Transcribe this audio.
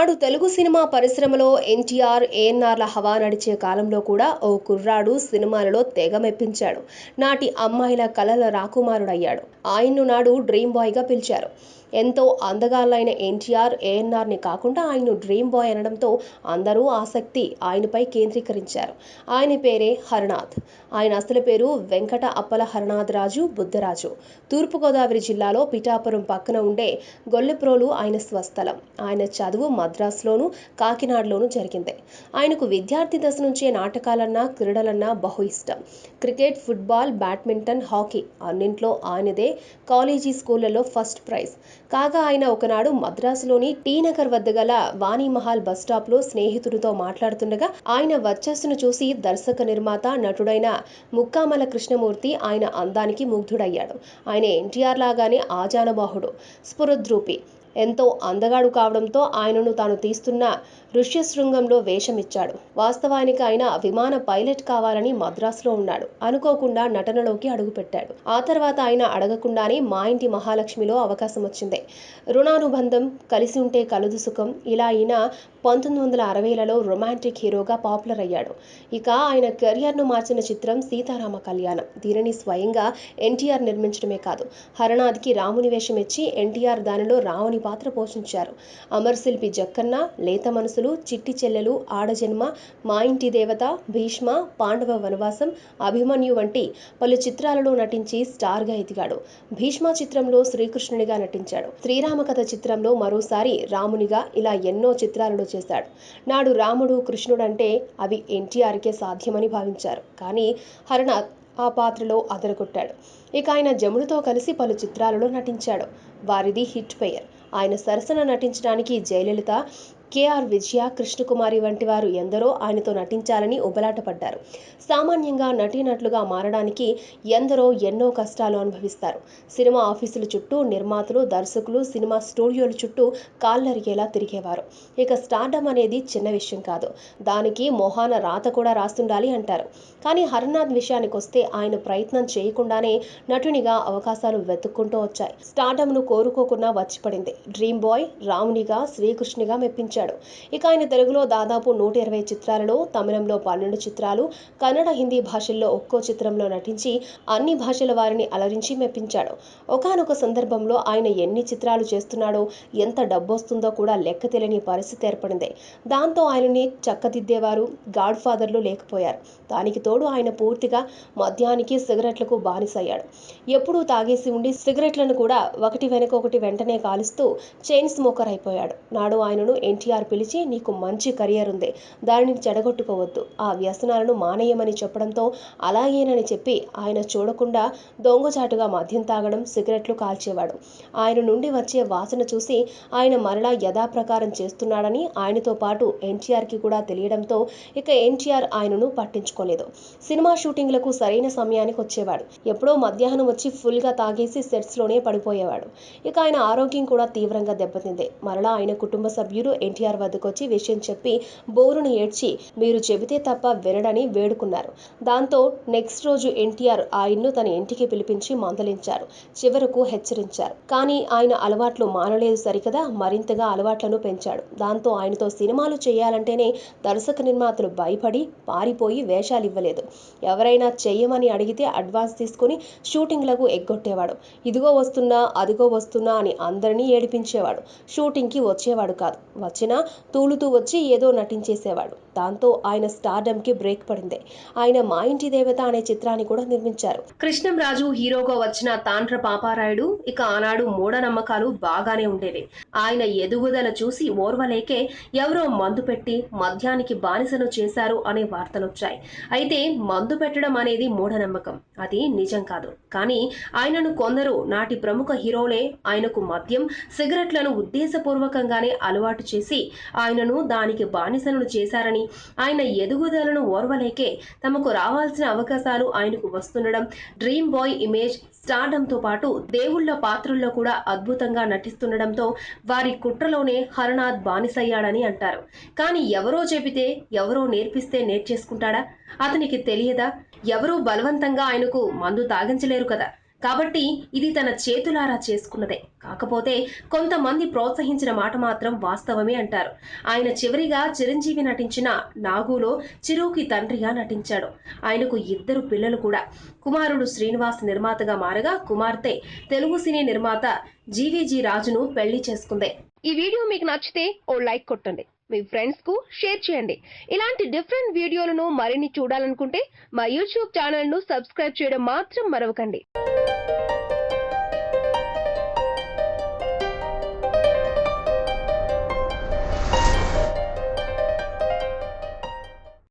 నాడు తెలుగు సినిమా పరిశ్రమలో ఎన్టీఆర్, ఏఎన్నార్ల హవా నడిచే కాలంలో కూడా ఓ కుర్రాడు సినిమాలలో తెగ మెప్పించాడు. నాటి అమ్మాయిల కలల రాకుమారుడయ్యాడు. ఆయన్ను నాడు డ్రీమ్ బాయ్గా పిలిచారు. ఎంతో అందగాళ్లైన ఎన్టీఆర్, ఏఎన్నార్ని కాకుండా ఆయన్ను డ్రీమ్ బాయ్ అనడంతో అందరూ ఆసక్తి ఆయనపై కేంద్రీకరించారు. ఆయన పేరే హరనాథ్. ఆయన అసలు పేరు వెంకట అప్పల హరనాథరాజు బుద్ధరాజు. తూర్పుగోదావరి జిల్లాలో పిఠాపురం పక్కన ఉండే గొల్లప్రోలు ఆయన స్వస్థలం. ఆయన చదువు మద్రాసులోను, కాకినాడలోనూ జరిగింది. ఆయనకు విద్యార్థి దశ నుంచే నాటకాలన్నా, క్రీడలన్నా బహు ఇష్టం. క్రికెట్, ఫుట్బాల్, బ్యాడ్మింటన్, హాకీ అన్నింట్లో ఆయనదే. కాలేజీ, స్కూళ్లలో ఫస్ట్ ప్రైజ్. కాగా ఆయన ఒకనాడు మద్రాసులోని టీనగర్ వద్ద గల వాణిమహల్ బస్టాప్లో స్నేహితుడితో మాట్లాడుతుండగా ఆయన వర్చస్సును చూసి దర్శక నిర్మాత, నటుడైన ముక్కామల కృష్ణమూర్తి ఆయన అందానికి ముగ్ధుడయ్యాడు. ఆయన ఎన్టీఆర్ లాగానే ఆజానుబాహుడు, స్ఫురద్రూపి, ఎంతో అందగాడు కావడంతో ఆయనను తాను తీస్తున్న ఋష్యశృంగంలో వేషమిచ్చాడు. వాస్తవానికి ఆయన విమాన పైలట్ కావాలని మద్రాసులో ఉన్నాడు. అనుకోకుండా నటనలోకి అడుగుపెట్టాడు. ఆ తర్వాత ఆయన అడగకుండానే మా ఇంటి మహాలక్ష్మిలో అవకాశం వచ్చింది. రుణానుబంధం, కలిసి ఉంటే కలుదు సుఖం, ఇలా ఈయన 1960లలో రొమాంటిక్ హీరోగా పాపులర్ అయ్యాడు. ఇక ఆయన కెరియర్ను మార్చిన చిత్రం సీతారామ కళ్యాణం. దీనిని స్వయంగా ఎన్టీఆర్ నిర్మించడమే కాదు, హరనాథ్కి రాముని వేషం ఇచ్చి ఎన్టీఆర్ దానిలో రాముని పాత్ర పోషించారు. అమరశిల్పి జక్కన్న, లేత మనసులు, చిట్టి చెల్లెలు, ఆడజన్మ, మా ఇంటి దేవత, భీష్మ, పాండవ వనవాసం, అభిమన్యు వంటి పలు చిత్రాలలో నటించి స్టార్గా ఎదిగాడు. భీష్మ చిత్రంలో శ్రీకృష్ణునిగా నటించాడు. శ్రీరామకథ చిత్రంలో మరోసారి రామునిగా, ఇలా ఎన్నో చిత్రాలలో చేశాడు. నాడు రాముడు, కృష్ణుడంటే అవి ఎన్టీఆర్కే సాధ్యమని భావించారు. కానీ హరనాథ్ ఆ పాత్రలో అదరగొట్టాడు. ఇక ఆయన జముడితో కలిసి పలు చిత్రాలలో నటించాడు. వారిది హిట్ పేర్. ఆయన సరసన నటించడానికి జయలలిత, కేఆర్ విజయ, కృష్ణకుమారి వంటి వారు ఎందరో ఆయనతో నటించాలని ఉబలాటపడ్డారు. సామాన్యంగా నటీనటులుగా మారడానికి ఎందరో ఎన్నో కష్టాలు అనుభవిస్తారు. సినిమా ఆఫీసుల చుట్టూ నిర్మాతలు, దర్శకులు, సినిమా స్టూడియోల చుట్టూ కాళ్ళరిగేలా తిరిగేవారు. ఇక స్టార్డమ్ అనేది చిన్న విషయం కాదు. దానికి మొహాన రాత కూడా రాస్తుండాలి అంటారు. కానీ హరనాథ్ విషయానికి వస్తే ఆయన ప్రయత్నం చేయకుండానే నటునిగా అవకాశాలు వెతుక్కుంటూ వచ్చాయి. స్టార్డమ్ను కోరుకోకుండా వచ్చిపడింది. డ్రీమ్ బాయ్, రామునిగా, శ్రీకృష్ణునిగా మెప్పించాడు. ఇక ఆయన తెలుగులో దాదాపు 120 చిత్రాలలో, తమిళంలో 12 చిత్రాలు, కన్నడ, హిందీ భాషల్లో ఒక్కో చిత్రంలో నటించి అన్ని భాషల వారిని అలరించి మెప్పించాడు. ఒకానొక సందర్భంలో ఆయన ఎన్ని చిత్రాలు చేస్తున్నాడో, ఎంత డబ్బొస్తుందో కూడా లెక్క తెలియని పరిస్థితి ఏర్పడింది. దాంతో ఆయనని చక్కదిద్దేవారు, గాడ్ ఫాదర్లు లేకపోయారు. దానికి తోడు ఆయన పూర్తిగా మద్యానికి, సిగరెట్లకు బానిసయ్యాడు. ఎప్పుడూ తాగేసి ఉండి సిగరెట్లను కూడా ఒకటి వెనక ఒకటి వెంటనే కాలుస్తూ చైన్ స్మోకర్ అయిపోయాడు. నాడు ఆయనను ఎన్టీఆర్ పిలిచి, నీకు మంచి కెరియర్ ఉంది, దానిని చెడగొట్టుకోవద్దు, ఆ వ్యసనాలను మానేయమని చెప్పడంతో అలాగేనని చెప్పి ఆయన చూడకుండా దొంగచాటుగా మద్యం తాగడం, సిగరెట్లు కాల్చేవాడు. ఆయన నుండి వచ్చే వాసన చూసి ఆయన మరలా యథాప్రకారం చేస్తున్నాడని ఆయనతో పాటు ఎన్టీఆర్కి కూడా తెలియడంతో ఇక ఎన్టీఆర్ ఆయనను పట్టించుకోలేదు. సినిమా షూటింగ్లకు సరైన సమయానికి వచ్చేవాడు. ఎప్పుడో మధ్యాహ్నం వచ్చి ఫుల్గా తాగేసి సెట్స్లోనే పడిపోయేవాడు. ఇక ఆయన ఆరోగ్యం కూడా తీవ్రంగా దెబ్బతింది. మరలా ఆయన కుటుంబ సభ్యులు ఎన్టీఆర్ వద్దకు వచ్చి విషయం చెప్పి బోరును ఏడ్చి మీరు చెబితే తప్ప వినడని వేడుకున్నారు. దాంతో నెక్స్ట్ రోజు ఎన్టీఆర్ ఆయన్ను తన ఇంటికి పిలిపించి మందలించారు. చివరకు హెచ్చరించారు. కానీ ఆయన అలవాట్లు మానలేదు సరికదా, మరింతగా అలవాట్లను పెంచాడు. దాంతో ఆయనతో సినిమాలు చేయాలంటేనే దర్శక నిర్మాతలు భయపడి పారిపోయి వేషాలు ఇవ్వలేదు. ఎవరైనా చెయ్యమని అడిగితే అడ్వాన్స్ తీసుకుని షూటింగ్లకు ఎగ్గొట్టేవాడు. ఇదిగో వస్తున్నా, అదిగో వస్తున్నా అని అందరినీ ఏడిపించేవాడు. షూటింగ్కి వచ్చేవాడు కాదు. వచ్చినా తూలుతూ వచ్చి ఏదో నటించేసేవాడు. దాంతో ఆయన స్టార్డమ్కి బ్రేక్ పడింది. ఆయన మా ఇంటి దేవత అనే చిత్రాన్ని కూడా నిర్మించారు. కృష్ణంరాజు హీరోగా వచ్చిన తాండ్ర పాపారాయుడు. ఇక ఆనాడు మూఢనమ్మకాలు బాగానే ఉండేవి. ఆయన ఎదుగుదల చూసి ఓర్వలేకే ఎవరో మందు పెట్టి మద్యానికి బానిసను చేశారు అనే వార్తలొచ్చాయి. అయితే మందు పెట్టడం అనేది మూఢనమ్మకం, అది నిజం కాదు. కానీ ఆయనను కొందరు నాటి ప్రముఖ హీరోలే ఆయనకు మద్యం, సిగరెట్లను ఉద్దేశపూర్వకంగానే అలవాటు చేసి ఆయనను దానికి బానిసలను చేశారని, ఆయన ఎదుగుదలను ఓర్వలేకే తమకు రావాల్సిన అవకాశాలు ఆయనకు వస్తుండడం, డ్రీమ్ బాయ్ ఇమేజ్, స్టార్డమ్తో పాటు దేవుళ్ల పాత్రల్లో కూడా అద్భుతంగా నటిస్తుండడంతో వారి కుట్రలోనే హరనాథ్ బానిసయ్యాడని అంటారు. కానీ ఎవరో చెబితే, ఎవరో నేర్పిస్తే నేర్చేసుకుంటాడా? అతనికి తెలియదా? ఎవరూ బలవంతంగా ఆయనకు మందు తాగించలేరు కదా. కాబట్టి ఇది తన చేతులారా చేసుకున్నదే. కాకపోతే కొంతమంది ప్రోత్సహించిన మాట మాత్రం వాస్తవమే అంటారు. ఆయన చివరిగా చిరంజీవి నటించిన నాగులో చిరుకి తండ్రిగా నటించాడు. ఆయనకు 2 పిల్లలు కూడా. కుమారుడు శ్రీనివాస్ నిర్మాతగా మారగా కుమార్తె తెలుగు సినీ నిర్మాత జీవీజీ రాజును పెళ్లి చేసుకుంది. ఈ వీడియో మీకు నచ్చితే ఓ లైక్ కొట్టండి, మీ ఫ్రెండ్స్ కు షేర్ చేయండి. ఇలాంటి డిఫరెంట్ వీడియోలను మరిన్ని చూడాలనుకుంటే మా యూట్యూబ్ ఛానల్ ను సబ్స్క్రైబ్ చేయడం మాత్రం మరవకండి.